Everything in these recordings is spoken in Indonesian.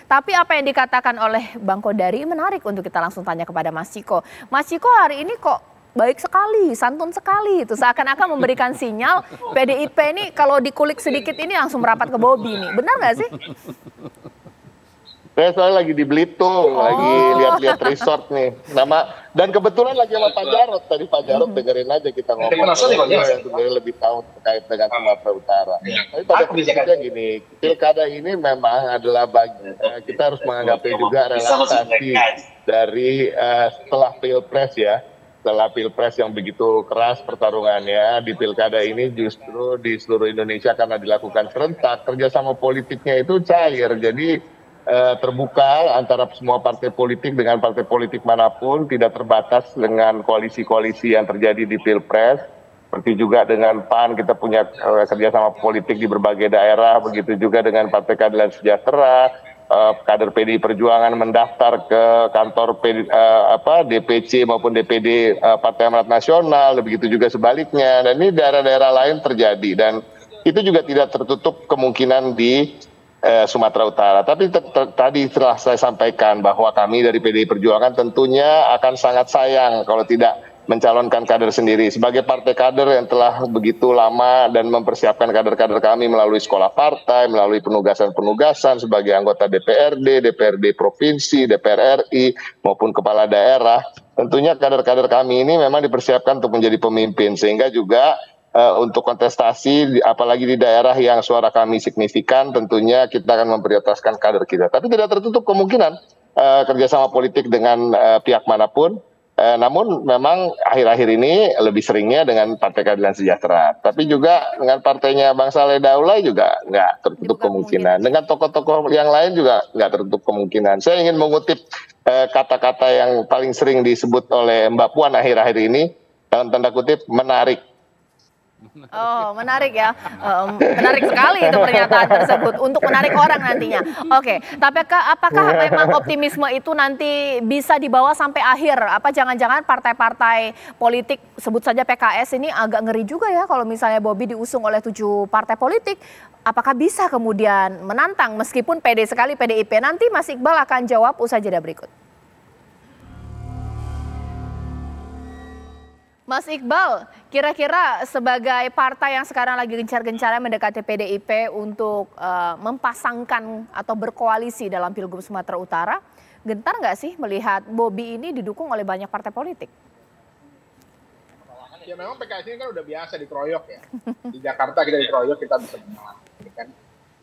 Tapi apa yang dikatakan oleh Bang Kodari menarik untuk kita langsung tanya kepada Mas Ciko. Mas Ciko hari ini kok baik sekali, santun sekali itu. Seakan-akan memberikan sinyal PDIP ini kalau dikulik sedikit ini langsung merapat ke Bobi nih. Benar nggak sih? Saya soalnya lagi di Belitung, lagi lihat-lihat resort nih. Dan kebetulan lagi sama Pak Jarod. Tadi Pak Jarod dengerin aja kita ngomong. Yang sebenarnya lebih tahu terkait dengan Sumatera Utara. Tapi pada prinsipnya gini, pilkada ini memang adalah kita harus menganggapnya juga relaksasi dari setelah Pilpres ya. Setelah Pilpres yang begitu keras pertarungannya di pilkada ini justru di seluruh Indonesia karena dilakukan serentak, kerjasama politiknya itu cair. Jadi terbuka antara semua partai politik dengan partai politik manapun, tidak terbatas dengan koalisi-koalisi yang terjadi di Pilpres. Seperti juga dengan PAN kita punya kerjasama politik di berbagai daerah, begitu juga dengan Partai Keadilan Sejahtera, kader PDI Perjuangan mendaftar ke kantor DPC maupun DPD Partai Amanat Nasional, begitu juga sebaliknya. Dan ini daerah-daerah lain terjadi dan itu juga tidak tertutup kemungkinan di Sumatera Utara. Tapi tadi telah saya sampaikan bahwa kami dari PDI Perjuangan tentunya akan sangat sayang kalau tidak mencalonkan kader sendiri. Sebagai partai kader yang telah begitu lama dan mempersiapkan kader-kader kami melalui sekolah partai, melalui penugasan-penugasan sebagai anggota DPRD, DPRD Provinsi, DPR RI, maupun kepala daerah. Tentunya kader-kader kami ini memang dipersiapkan untuk menjadi pemimpin. Sehingga juga untuk kontestasi, apalagi di daerah yang suara kami signifikan, tentunya kita akan memprioritaskan kader kita. Tapi tidak tertutup kemungkinan kerjasama politik dengan pihak manapun. Namun memang akhir-akhir ini lebih seringnya dengan Partai Keadilan Sejahtera. Tapi juga dengan partainya Bang Saleh Daulay juga nggak tertutup kemungkinan. Dengan tokoh-tokoh yang lain juga nggak tertutup kemungkinan. Saya ingin mengutip kata-kata yang paling sering disebut oleh Mbak Puan akhir-akhir ini, dalam tanda kutip, menarik. Oh, menarik ya. Menarik sekali itu pernyataan tersebut untuk menarik orang nantinya. Oke, tapi apakah memang optimisme itu nanti bisa dibawa sampai akhir? Apa jangan-jangan partai-partai politik, sebut saja PKS ini agak ngeri juga ya kalau misalnya Bobi diusung oleh 7 partai politik. Apakah bisa kemudian menantang meskipun pede sekali PDIP? Nanti Mas Iqbal akan jawab usai jeda berikut. Mas Iqbal, kira-kira sebagai partai yang sekarang lagi gencar-gencarnya mendekati PDIP untuk mempasangkan atau berkoalisi dalam Pilgub Sumatera Utara, gentar nggak sih melihat Bobi ini didukung oleh banyak partai politik? Ya memang PKS ini kan udah biasa dikeroyok ya. Di Jakarta kita dikeroyok, kita bisa menang. Kan?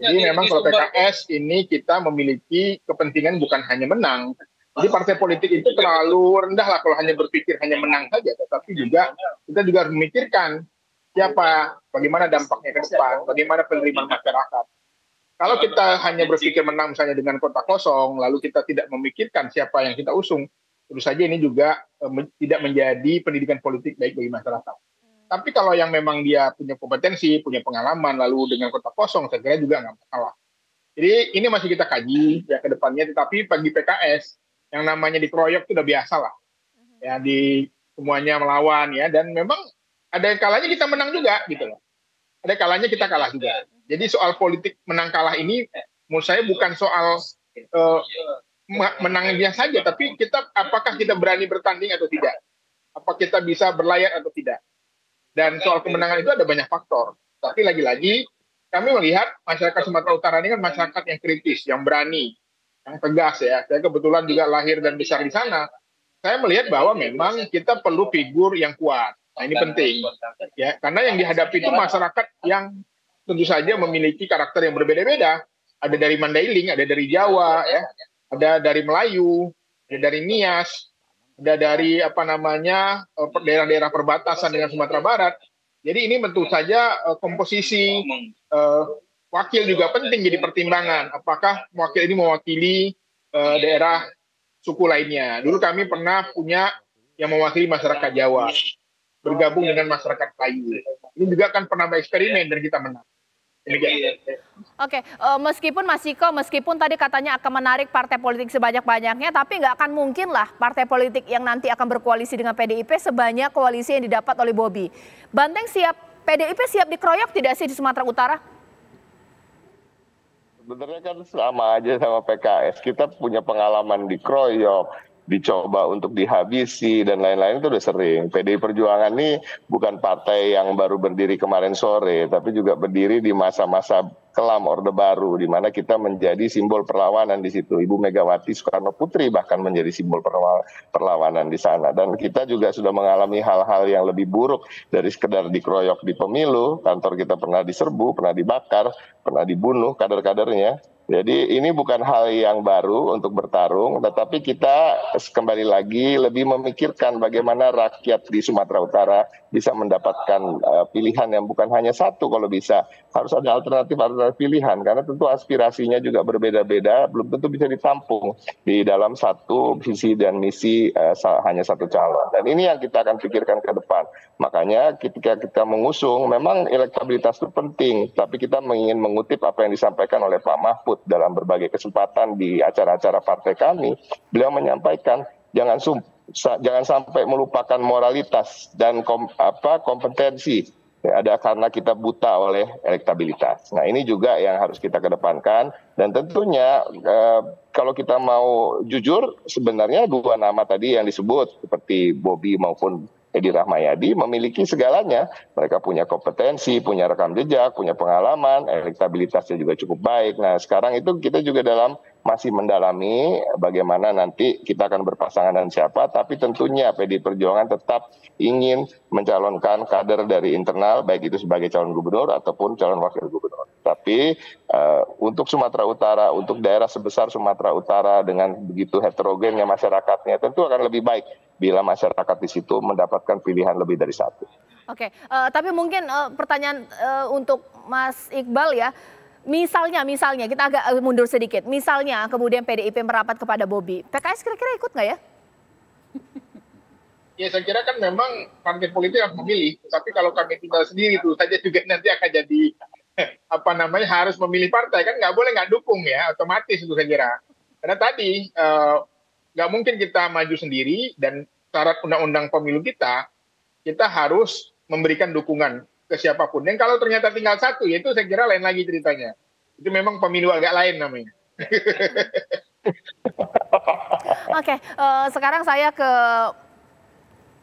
Jadi memang kalau PKS ini kita memiliki kepentingan bukan hanya menang. Jadi partai politik itu terlalu rendah lah kalau hanya berpikir hanya menang saja, tetapi juga kita juga harus memikirkan siapa, bagaimana dampaknya ke depan, bagaimana penerimaan masyarakat. Kalau kita hanya berpikir menang misalnya dengan kota kosong, lalu kita tidak memikirkan siapa yang kita usung, tentu saja ini juga tidak menjadi pendidikan politik baik bagi masyarakat. Tapi kalau yang memang dia punya kompetensi, punya pengalaman, lalu dengan kota kosong, saya kira juga nggak masalah. Jadi ini masih kita kaji ya ke depannya, tetapi bagi PKS, yang namanya dikeroyok itu udah biasa lah, ya di semuanya melawan ya, dan memang ada kalanya kita menang juga gitu loh, ada kalanya kita kalah juga. Jadi soal politik menang kalah ini menurut saya bukan soal menangnya saja, tapi apakah kita berani bertanding atau tidak, apa kita bisa berlayar atau tidak. Dan soal kemenangan itu ada banyak faktor, tapi lagi-lagi kami melihat masyarakat Sumatera Utara ini kan masyarakat yang kritis, yang berani, yang tegas ya. Saya kebetulan juga lahir dan besar di sana. Saya melihat bahwa memang kita perlu figur yang kuat. Nah, ini penting ya, karena yang dihadapi itu masyarakat yang tentu saja memiliki karakter yang berbeda-beda. Ada dari Mandailing, ada dari Jawa ya, ada dari Melayu, ada dari Nias, ada dari daerah-daerah perbatasan dengan Sumatera Barat. Jadi ini tentu saja komposisi wakil juga penting jadi pertimbangan. Apakah wakil ini mewakili daerah suku lainnya. Dulu kami pernah punya yang mewakili masyarakat Jawa, bergabung dengan masyarakat Melayu. Ini juga kan pernah bereksperimen dan kita menang. Oke, meskipun Mas Ciko, meskipun tadi katanya akan menarik partai politik sebanyak-banyaknya, tapi nggak akan mungkin lah partai politik yang nanti akan berkoalisi dengan PDIP sebanyak koalisi yang didapat oleh Bobi. Banteng siap, PDIP siap dikeroyok tidak sih di Sumatera Utara? Sebenarnya kan sama aja sama PKS. Kita punya pengalaman dikeroyok, dicoba untuk dihabisi dan lain-lain itu udah sering. PDI Perjuangan ini bukan partai yang baru berdiri kemarin sore, tapi juga berdiri di masa-masa kelam Orde Baru, di mana kita menjadi simbol perlawanan di situ. Ibu Megawati Soekarno Putri bahkan menjadi simbol perlawanan di sana. Dan kita juga sudah mengalami hal-hal yang lebih buruk dari sekedar dikeroyok di pemilu. Kantor kita pernah diserbu, pernah dibakar, pernah dibunuh kader-kadernya. Jadi ini bukan hal yang baru untuk bertarung, tetapi kita kembali lagi lebih memikirkan bagaimana rakyat di Sumatera Utara bisa mendapatkan pilihan yang bukan hanya satu kalau bisa. Harus ada alternatif pilihan, karena tentu aspirasinya juga berbeda-beda, belum tentu bisa ditampung di dalam satu visi dan misi hanya satu calon. Dan ini yang kita akan pikirkan ke depan. Makanya ketika kita mengusung, memang elektabilitas itu penting, tapi kita ingin mengutip apa yang disampaikan oleh Pak Mahfud dalam berbagai kesempatan di acara-acara partai kami. Beliau menyampaikan jangan sampai melupakan moralitas dan kompetensi. Ada karena kita buta oleh elektabilitas. Nah ini juga yang harus kita kedepankan, dan tentunya kalau kita mau jujur sebenarnya dua nama tadi yang disebut seperti Bobi maupun Edi Rahmayadi memiliki segalanya. Mereka punya kompetensi, punya rekam jejak, punya pengalaman, elektabilitasnya juga cukup baik. Nah sekarang itu kita juga masih mendalami bagaimana nanti kita akan berpasangan dengan siapa, tapi tentunya PDI Perjuangan tetap ingin mencalonkan kader dari internal, baik itu sebagai calon gubernur ataupun calon wakil gubernur. Tapi untuk Sumatera Utara, untuk daerah sebesar Sumatera Utara dengan begitu heterogennya masyarakatnya, tentu akan lebih baik bila masyarakat di situ mendapatkan pilihan lebih dari satu. Oke, tapi mungkin pertanyaan untuk Mas Iqbal ya. Misalnya kita agak mundur sedikit. Misalnya kemudian PDIP merapat kepada Bobi, PKS kira-kira ikut nggak ya? Ya saya kira kan memang partai politik harus memilih. Tapi kalau kami tinggal sendiri itu saja juga nanti akan jadi harus memilih partai, kan nggak boleh nggak dukung ya, otomatis itu saya kira. Karena tadi nggak mungkin kita maju sendiri, dan syarat undang-undang pemilu kita harus memberikan dukungan ke siapapun. Dan kalau ternyata tinggal satu, ya itu saya kira lain lagi ceritanya. Itu memang pemilu agak lain namanya. Oke, sekarang saya ke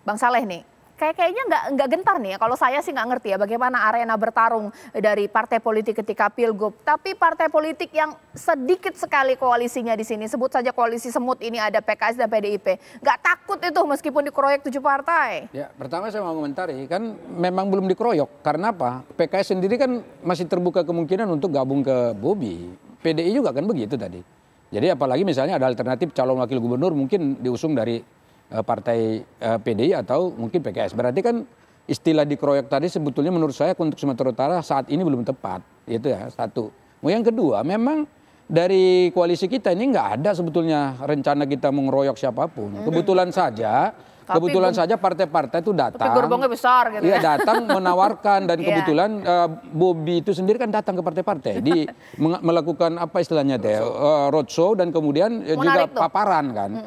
Bang Saleh nih. Kayaknya nggak gentar nih ya. Kalau saya sih nggak ngerti ya bagaimana arena bertarung dari partai politik ketika Pilgub. Tapi partai politik yang sedikit sekali koalisinya di sini, sebut saja koalisi semut ini, ada PKS dan PDIP. Nggak takut itu meskipun dikeroyok 7 partai? Ya, pertama saya mau komentari, kan memang belum dikeroyok. Karena apa? PKS sendiri kan masih terbuka kemungkinan untuk gabung ke Bobi. PDI juga kan begitu tadi. Jadi apalagi misalnya ada alternatif calon wakil gubernur mungkin diusung dari partai PDI atau mungkin PKS. Berarti kan istilah dikeroyok tadi sebetulnya menurut saya untuk Sumatera Utara saat ini belum tepat. Itu ya, satu. Yang kedua, memang dari koalisi kita ini nggak ada sebetulnya rencana kita mengeroyok siapapun. Kebetulan saja partai-partai itu datang. Tapi gerbongnya besar gitu ya. Ya. Datang menawarkan, dan kebetulan Bobi itu sendiri kan datang ke partai-partai. Melakukan apa istilahnya roadshow, dan kemudian juga paparan kan.